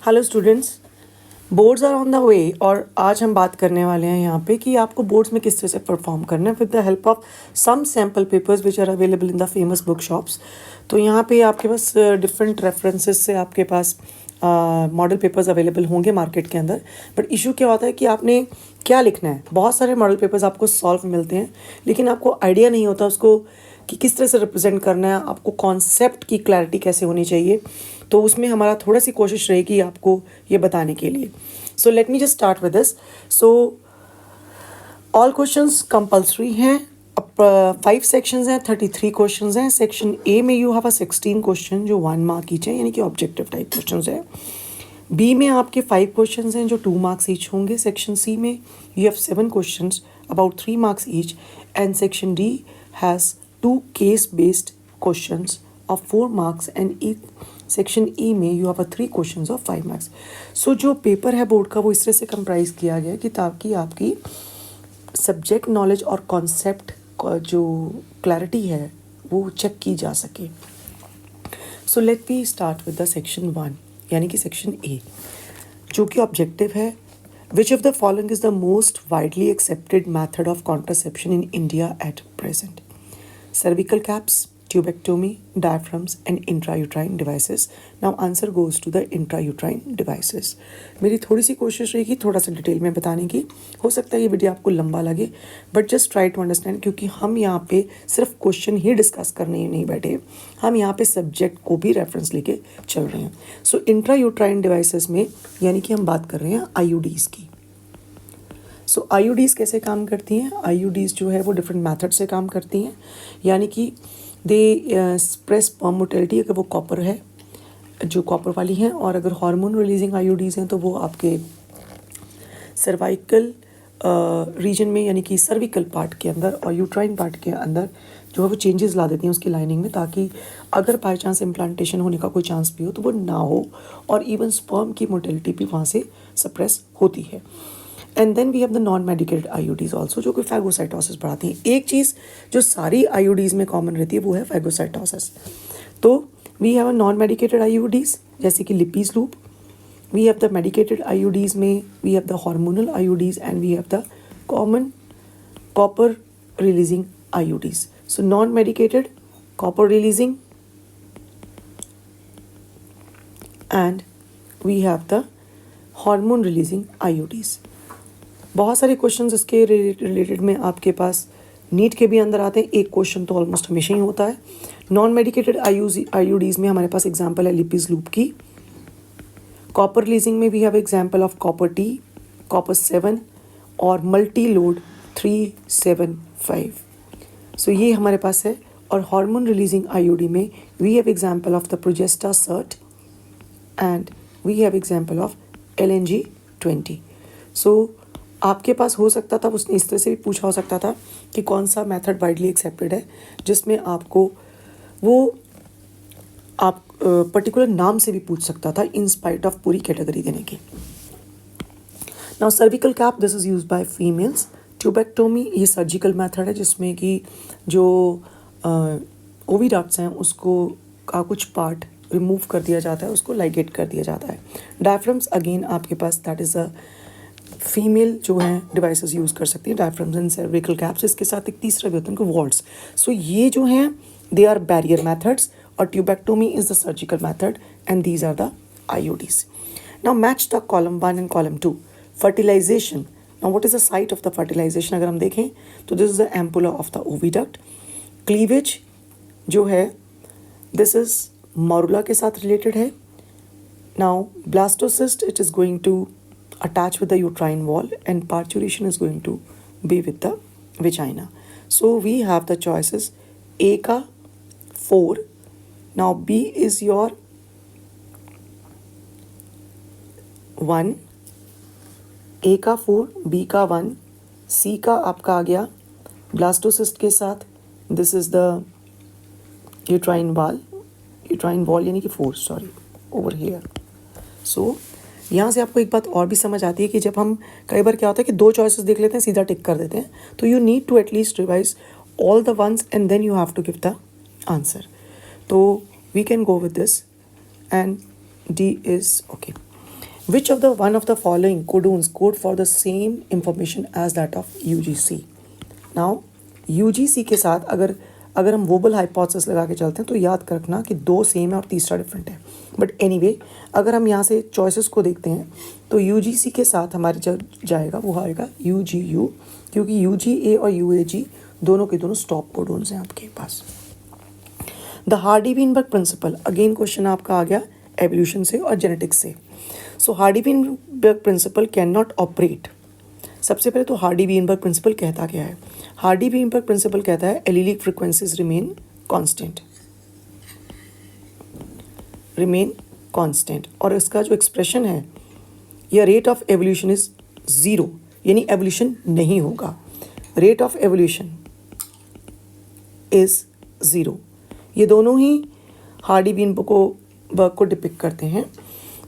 Hello students, boards are on the way. और आज हम बात करने वाले हैं यहाँ पे कि आपको बोर्ड्स में किस तरह से परफॉर्म करना है with the help of some sample papers which are available in the famous book shops. तो यहाँ पे आपके पास डिफरेंट रेफरेंसेस से आपके पास मॉडल पेपर्स अवेलेबल होंगे मार्केट के अंदर। बट इशू क्या होता है कि आपने क्या लिखना है। बहुत सारे मॉडल पेपर्स आपको सॉल्व मिलते हैं, लेकिन आपको आइडिया नहीं होता उसको कि किस तरह से रिप्रेजेंट करना है, आपको कॉन्सेप्ट की क्लैरिटी कैसे होनी चाहिए। तो उसमें हमारा थोड़ा सी कोशिश रहेगी आपको ये बताने के लिए। So let me just start with this. So all questions compulsory हैं। अब 5 सेक्शंस हैं, 33 क्वेश्चंस हैं। सेक्शन ए में यू हैव 16 क्वेश्चन जो 1 मार्क ईच है, यानी कि ऑब्जेक्टिव टाइप क्वेश्चंस है। बी में आपके 5 क्वेश्चंस हैं जो 2 मार्क्स ईच होंगे। सेक्शन सी में you have 7 questions about 3 marks each, and section D has 2 case based questions of 4 marks, and section E में you have 3 questions of 5 marks. So जो paper है board का वो इस तरह से कंप्राइज किया गया कि ताकि आपकी सब्जेक्ट नॉलेज और कॉन्सेप्ट का जो क्लैरिटी है वो चेक की जा सके। So let me start with the section 1, यानी कि सेक्शन ए, जो कि ऑब्जेक्टिव है। Which of the following is the most widely accepted method of contraception in India at present? Cervical caps, tubectomy, diaphragms and intrauterine devices. Now answer goes to the intrauterine devices. मेरी थोड़ी सी कोशिश रहेगी थोड़ा सा detail में बताने की। हो सकता है ये वीडियो आपको लंबा लगे, but just try to understand, क्योंकि हम यहाँ पे सिर्फ क्वेश्चन ही डिस्कस करने नहीं बैठे, हम यहाँ पे सब्जेक्ट को भी रेफरेंस लेके चल रहे हैं। सो इंट्रायूट्राइन डिवाइसेस में यानी कि हम बात कर रहे हैं आईयूडीज़ की। सो आईयूडीज़ कैसे काम करती हैं? आईयूडीज़ जो है वो डिफरेंट मेथड से काम करती हैं, यानी कि दे स्प्रेस स्पर्म मोटिलिटी अगर वो कॉपर है, जो कॉपर वाली हैं, और अगर हार्मोन रिलीजिंग आईयूडीज़ हैं तो वो आपके सर्वाइकल रीजन में, यानी कि सर्विकल पार्ट के अंदर और यूट्राइन पार्ट के अंदर जो है वो चेंजेस ला देती हैं उसकी लाइनिंग में, ताकि अगर बाई चांस इम्प्लांटेशन होने का कोई चांस भी हो तो वो ना हो, और इवन स्पर्म की मोटिलिटी भी वहाँ से सप्रेस होती है। And then we have the non medicated IUDs also, जो कि फैगोसाइटोसिस बढ़ाती हैं। एक चीज़ जो सारी आईयूडीज़ में कॉमन रहती है वो है फैगोसाइटोसिस। तो we have a non medicated IUDs जैसे कि Lippes loop. We have the medicated IUDs में we have the hormonal IUDs, and we have the common copper releasing IUDs. So non medicated, copper releasing, and we have the hormone releasing IUDs. बहुत सारे questions इसके related में आपके पास NEET के भी अंदर आते हैं। एक क्वेश्चन तो ऑलमोस्ट हमेशा ही होता है। नॉन मेडिकेटेड आईयूडीज़ में हमारे पास एग्जांपल है लिपीज लूप की। कॉपर रिलीजिंग में भी have example of copper T, copper 7 और मल्टी लोड 375। सो ये हमारे पास है। और हार्मोन रिलीजिंग आईयूडी में we have example of the Progestasert, and we have example of LNG-20। So आपके पास हो सकता था, उसने इस तरह से भी पूछा हो सकता था कि कौन सा मेथड वाइडली एक्सेप्टेड है, जिसमें आपको वो आप पर्टिकुलर नाम से भी पूछ सकता था इन स्पाइट ऑफ पूरी कैटेगरी देने की। Now cervical cap, this is use by females. Tubectomy ये सर्जिकल मेथड है जिसमें कि जो ओविडक्ट्स हैं उसको का कुछ पार्ट रिमूव कर दिया जाता है, उसको लाइगेट कर दिया जाता है। डायफ्राम्स अगेन आपके पास दैट इज़ अ फीमेल जो है डिवाइसेस यूज़ कर सकती है, डायफ्राम्स एंड सर्विकल कैप्स। इसके साथ एक तीसरा भी होता है उनको वॉल्ट्स। सो ये जो हैं दे आर बैरियर मेथड्स, और tubectomy is the surgical method, and these are the IUDs. Now match the column 1 and column 2। Fertilisation, now what is the site of the fertilisation अगर हम देखें तो this is the ampulla of the oviduct. Cleavage जो है this is morula के साथ related है। Now blastocyst it is going to attach with the uterine wall, and parturition is going to be with the vagina. So we have the choices A ka 4. Now B is your 1, A का 4, B का 1, C का आपका आ गया blastocyst के साथ। This is the uterine wall यानी कि 4, सॉरी, ओवर हियर। सो यहाँ से आपको एक बात और भी समझ आती है कि जब हम कई बार क्या होता है कि 2 चॉइसेस देख लेते हैं, सीधा टिक कर देते हैं, तो you need to at least revise all the ones and then you have to give the answer. तो we can go with this, and D is okay. Which of the one of the following codons code for the same information as that of UGC? Now UGC के साथ अगर हम wobble hypothesis लगा के चलते हैं तो याद रखना कि दो सेम है और तीसरा डिफरेंट है। बट एनीवे अगर हम यहाँ से चॉइसेस को देखते हैं तो UGC के साथ हमारे जो जाएगा वो आएगा UGU, क्योंकि UGA और UAG दोनों के दोनों स्टॉप कोडोन्स हैं आपके पास। The Hardy Weinberg principle, again question आपका आ गया एवोल्यूशन से और जेनेटिक्स से। So Hardy Weinberg principle can not operate. सबसे पहले तो हार्डी-वीनबर्ग प्रिंसिपल कहता क्या है? हार्डी-वीनबर्ग प्रिंसिपल कहता है एलीलिक फ्रीक्वेंसीज रिमेन कांस्टेंट, और इसका जो एक्सप्रेशन है या रेट ऑफ एवोल्यूशन इज 0, यानी एवोल्यूशन नहीं होगा। Rate of evolution is 0। ये दोनों ही हार्डी-वीनबर्ग को डिपिक्ट करते हैं।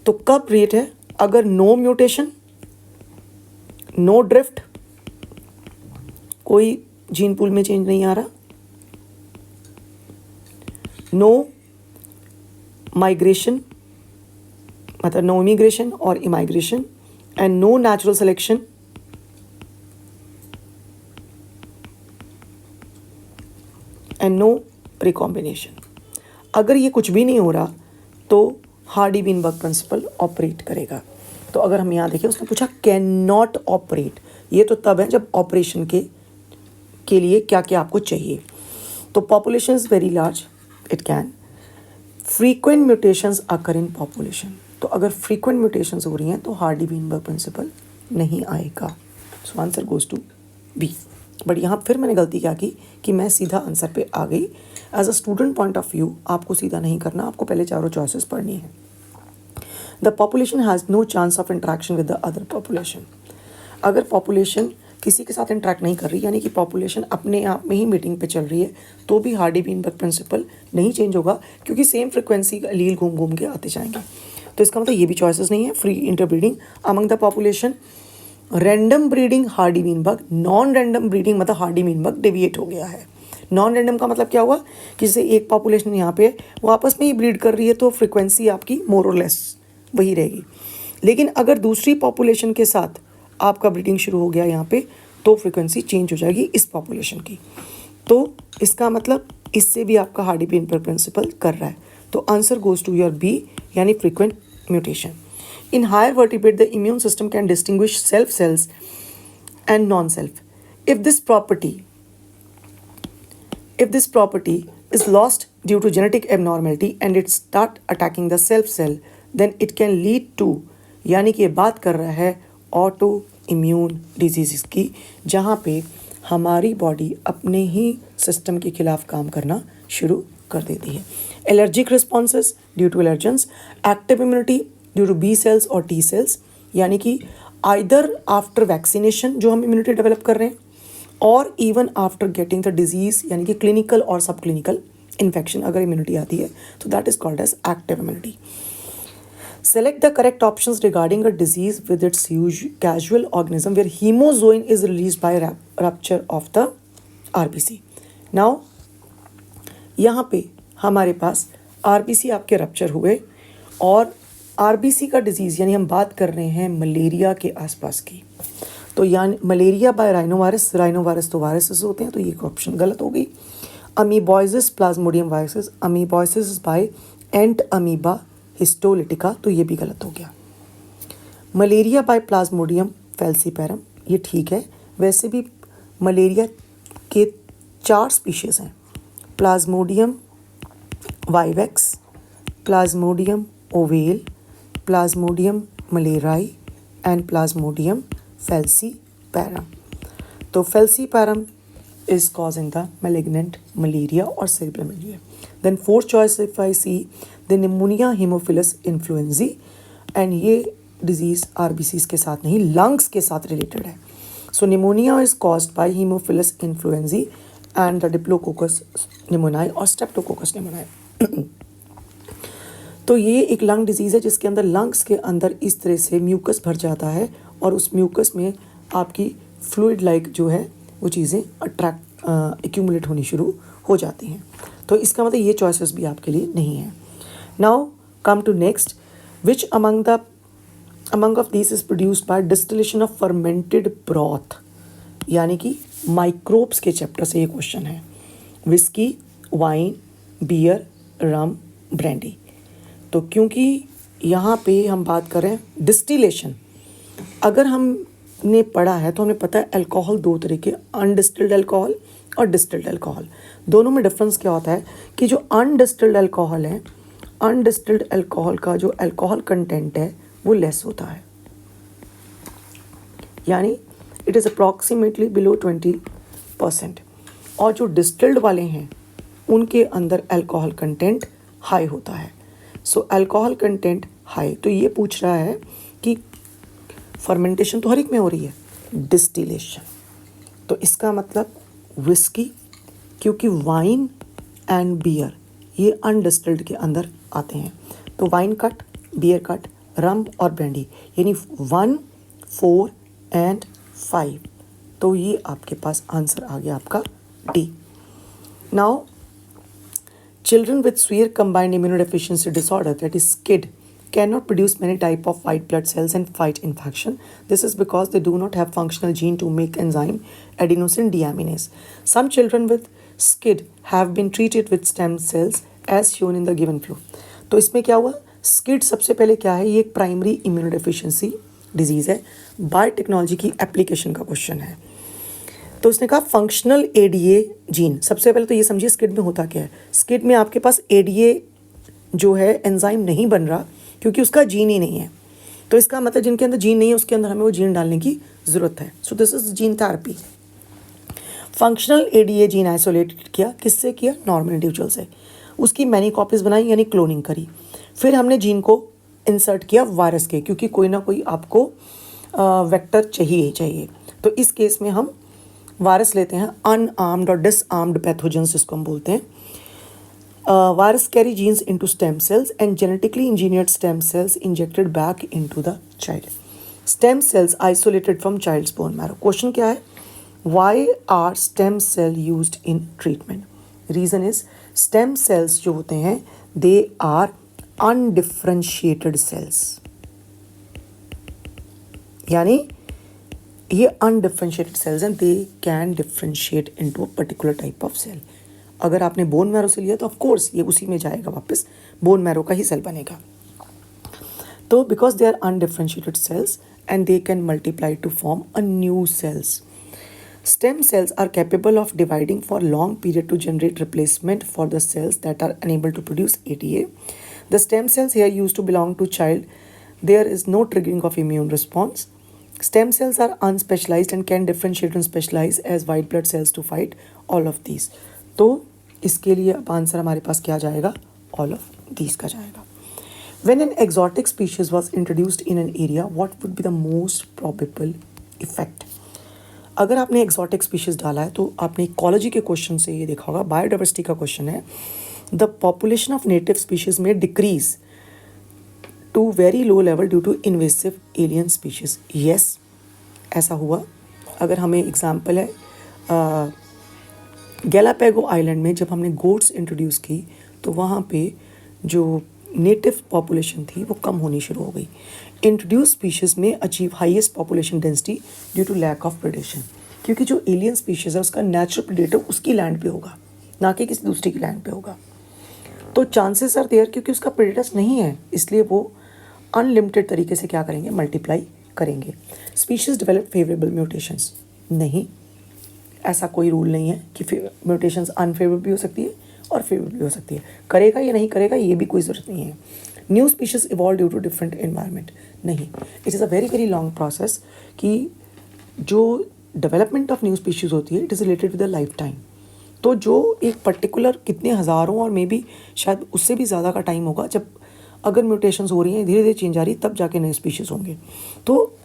तो कब रेट है? अगर नो म्यूटेशन, नो ड्रिफ्ट, कोई जीन पूल में चेंज नहीं आ रहा, नो माइग्रेशन मतलब नो इमिग्रेशन और emigration, and no natural selection and no recombination. अगर ये कुछ भी नहीं हो रहा तो हार्डी-वीनबर्ग प्रिंसिपल ऑपरेट करेगा। तो अगर हम यहाँ देखें उसने पूछा कैन नॉट ऑपरेट, ये तो तब है जब ऑपरेशन के लिए क्या क्या आपको चाहिए। तो population is very large, it can. Frequent mutations occur in population, तो अगर फ्रीक्वेंट म्यूटेशंस हो रही हैं तो हार्डी-वीनबर्ग प्रिंसिपल नहीं आएगा। So answer goes to be. But यहाँ फिर मैंने गलती क्या की कि मैं सीधा आंसर पे आ गई। As a student point of view आपको सीधा नहीं करना, आपको पहले चारों चॉइसेस पढ़नी है। The population has no chance of interaction with the other population. अगर पॉपुलेशन किसी के साथ इंट्रैक्ट नहीं कर रही, यानी कि पॉपुलेशन अपने आप में ही मीटिंग पे चल रही है, तो भी हार्डी-वीनबर्ग प्रिंसिपल नहीं चेंज होगा, क्योंकि सेम फ्रिक्वेंसी का लील घूम घूम के आते जाएंगे। तो इसका मतलब ये भी चॉइसेस नहीं है। Free interbreeding among the population, random breeding Hardy-Weinberg, non random breeding मतलब हार्डी-वीनबर्ग डेविएट हो गया है। नॉन रैंडम का मतलब क्या हुआ कि जैसे एक पॉपुलेशन यहाँ पे वो आपस में ही ब्रीड कर रही है तो फ्रिक्वेंसी आपकी मोर और लेस वही रहेगी। लेकिन अगर दूसरी पॉपुलेशन के साथ आपका ब्रीडिंग शुरू हो गया यहाँ पे तो फ्रिक्वेंसी चेंज हो जाएगी इस पॉपुलेशन की। तो इसका मतलब इससे भी आपका हार्डी-वीनबर्ग प्रिंसिपल कर रहा है। तो answer goes to your B, यानी frequent mutation. In higher vertebrate, the immune system can distinguish self cells and non-self. If this property is lost due to genetic abnormality and it start attacking the self cell, then it can lead to, यानी कि ये बात कर रहा है auto immune disease की, जहाँ पे हमारी बॉडी अपने ही सिस्टम के खिलाफ काम करना शुरू कर देती है। Allergic responses due to allergens, active immunity due to B cells और टी सेल्स, यानी कि आइदर आफ्टर वैक्सीनेशन जो हम इम्यूनिटी डेवलप कर रहे हैं, और even after getting the disease, यानी कि क्लिनिकल और सब क्लिनिकल इन्फेक्शन अगर इम्यूनिटी आती है तो that is called as active immunity. Select the correct options regarding a disease with its casual organism where hemozoin is release by rupture of the RBC. Now यहाँ पे हमारे पास RBC आपके rupture हुए, और आरबीसी का डिजीज़ यानी हम बात कर रहे हैं मलेरिया के आसपास की, तो यानी मलेरिया बाय राइनोवायरस तो वायरसेस होते हैं, तो ये ऑप्शन गलत हो गई। अमीबॉइसिस प्लाज्मोडियम वायरसेस, अमीबॉइसिस बाय एंट अमीबा हिस्टोलिटिका, तो ये भी गलत हो गया। मलेरिया बाय प्लाज्मोडियम फैल्सीपैरम, ये ठीक है। वैसे भी मलेरिया के 4 स्पीशीज़ हैं, Plasmodium vivax, Plasmodium ovale, Plasmodium malariae and Plasmodium falciparum. तो falciparum is causing the malignant malaria or cerebral malaria. Then fourth choice if I see the pneumonia haemophilus influenzae, and ये disease RBCs के साथ नहीं lungs के साथ related है। So pneumonia is caused by haemophilus influenzae and the Diplococcus pneumoniae और Streptococcus pneumoniae। तो ये एक लंग डिजीज़ है जिसके अंदर लंग्स के अंदर इस तरह से म्यूकस भर जाता है, और उस म्यूकस में आपकी फ्लूइड लाइक जो है वो चीज़ें एक्यूमुलेट होनी शुरू हो जाती हैं। तो इसका मतलब ये चॉइसेस भी आपके लिए नहीं है। Now come to next, which among the among of this is produced by distillation of fermented broth, यानी कि माइक्रोब्स के चैप्टर से ये क्वेश्चन है। Whisky, wine, beer, rum, brandy. तो क्योंकि यहाँ पे हम बात करें डिस्टिलेशन, अगर हमने पढ़ा है तो हमें पता है अल्कोहल दो तरह के, अनडिस्टिल्ड अल्कोहल और डिस्टिल्ड अल्कोहल। दोनों में डिफरेंस क्या होता है कि जो अनडिस्टिल्ड अल्कोहल है, अनडिस्टिल्ड अल्कोहल का जो अल्कोहल कंटेंट है वो लेस होता है, यानी इट इज़ अप्रॉक्सीमेटली बिलो 20%। और जो डिस्टिल्ड वाले हैं उनके अंदर अल्कोहल कंटेंट हाई होता है। सो अल्कोहल कंटेंट हाई, तो ये पूछ रहा है कि फर्मेंटेशन तो हर एक में हो रही है, डिस्टिलेशन। तो इसका मतलब विस्की, क्योंकि वाइन एंड बियर ये अनडिस्टिल्ड के अंदर आते हैं, तो वाइन कट, बियर कट, रम और ब्रांडी, यानी 1, 4 एंड 5। तो ये आपके पास आंसर आ गया आपका D. Now children with severe combined immunodeficiency disorder, that is SCID, cannot produce many type of white blood cells and fight infection. This is because they do not have functional gene to make enzyme adenosine deaminase. Some children with SCID have been treated with stem cells as shown in the given flow. तो इसमें क्या हुआ, SCID सबसे पहले क्या है, ये एक प्राइमरी इम्यूनोडेफिशिएंसी डिजीज़ है। बायोटेक्नोलॉजी की एप्लीकेशन का क्वेश्चन है। तो उसने कहा फंक्शनल एडीए जीन। सबसे पहले तो ये समझिए स्किड में होता क्या है। स्किड में आपके पास एडीए जो है एंजाइम नहीं बन रहा क्योंकि उसका जीन ही नहीं है। तो इसका मतलब जिनके अंदर जीन नहीं है उसके अंदर हमें वो जीन डालने की ज़रूरत है। So this is gene therapy. Functional ADA gene isolated किया, किससे किया, नॉर्मल इंडिविजुअल से। उसकी मैनी कॉपीज़ बनाई यानी क्लोनिंग करी। फिर हमने जीन को इंसर्ट किया वायरस के, क्योंकि कोई ना कोई आपको वेक्टर चाहिए ही चाहिए। तो इस केस में हम वायरस लेते हैं, अनआर्म्ड और डिसआर्म्ड पैथोजेंस जिसको हम बोलते हैं। Virus carry genes into stem cells and genetically engineered stem cells injected back into the child. Stem cells isolated from child's bone marrow. Question क्या है, why are stem cell used in treatment? Reason is stem cells जो होते हैं they are undifferentiated sales, यानी ये undifferentiated cells हैं, they can differentiate into a particular type of cell. अगर आपने बोन मैरो से लिया तो ऑफ कोर्स ये उसी में जाएगा, वापस बोन मैरो का ही सेल बनेगा। तो because they are undifferentiated cells and they can multiply to form a new cells. Stem cells are capable of dividing for long period to generate replacement for the cells that are unable to produce ADA. The stem cells here used to belong to child. There is no triggering of immune response. Stem cells are unspecialized and can differentiate and specialize as white blood cells to fight all of these. तो इसके लिए अब answer हमारे पास क्या जाएगा, all of these का जाएगा। When an exotic species was introduced in an area, what would be the most probable effect? अगर आपने एक्सोटिक स्पीशीज़ डाला है तो आपने इकोलॉजी के क्वेश्चन से ये देखा होगा, बायोडाइवर्सिटी का क्वेश्चन है, the population of native species में decrease to very low level due to invasive alien species. Yes, ऐसा हुआ। अगर हमें एग्जांपल है गैलापागो आइलैंड में जब हमने गोट्स इंट्रोड्यूस की तो वहाँ पे जो नेटिव पॉपुलेशन थी वो कम होनी शुरू हो गई। इंट्रोड्यूस स्पीशीज़ में achieve highest population density due to lack of predation, क्योंकि जो एलियन स्पीशीज़ है उसका नेचुरल प्रेडेटर उसकी लैंड पे होगा, ना कि किसी दूसरी की लैंड पे होगा। तो चांसेस आर देयर, क्योंकि उसका प्रेडेटर्स नहीं है इसलिए वो अनलिमिटेड तरीके से क्या करेंगे, मल्टीप्लाई करेंगे। स्पीशीज़ डेवलप फेवरेबल म्यूटेशंस, नहीं, ऐसा कोई रूल नहीं है कि म्यूटेशंस अनफेवरेबल भी हो सकती है और फेवरेबल भी हो सकती है। करेगा या नहीं करेगा ये भी कोई ज़रूरत नहीं है। New species evolve due to different environment, नहीं, it is a very very long process कि जो डेवलपमेंट ऑफ न्यू स्पीशीज़ होती है it is related with the life time. तो जो एक पर्टिकुलर कितने हज़ारों और मे बी शायद उससे भी ज़्यादा का टाइम होगा जब अगर म्यूटेशंस हो रही हैं, धीरे धीरे चेंज आ रही है, तब जाके नए स्पीशीज़ होंगे। तो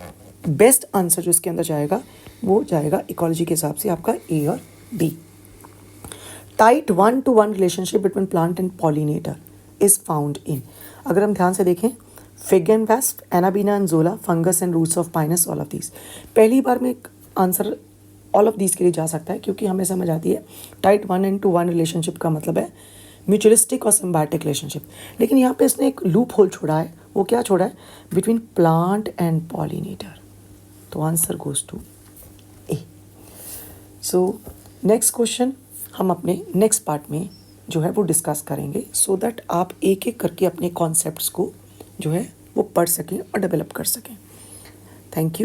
बेस्ट आंसर जो इसके अंदर जाएगा वो जाएगा इकोलॉजी के हिसाब से आपका ए और B. Tight 1-to-1 relationship between plant and pollinator is found in, अगर हम ध्यान से देखें, fig and wasp, anabaena and azolla, fungus and roots of Pinus, all of these. पहली बार में एक आंसर ऑल ऑफ दीज के लिए जा सकता है क्योंकि हमें समझ आती है टाइट 1-to-1 रिलेशनशिप का मतलब है म्यूचुअलिस्टिक और सिम्बायोटिक रिलेशनशिप। लेकिन यहाँ पे इसने एक लूप होल छोड़ा है, वो क्या छोड़ा है, बिटवीन प्लांट एंड पॉलिनेटर। तो answer goes to A. So next question हम अपने नेक्स्ट पार्ट में जो है वो डिस्कस करेंगे, सो दैट आप एक एक करके अपने कॉन्सेप्ट्स को जो है वो पढ़ सकें और डेवलप कर सकें। Thank you.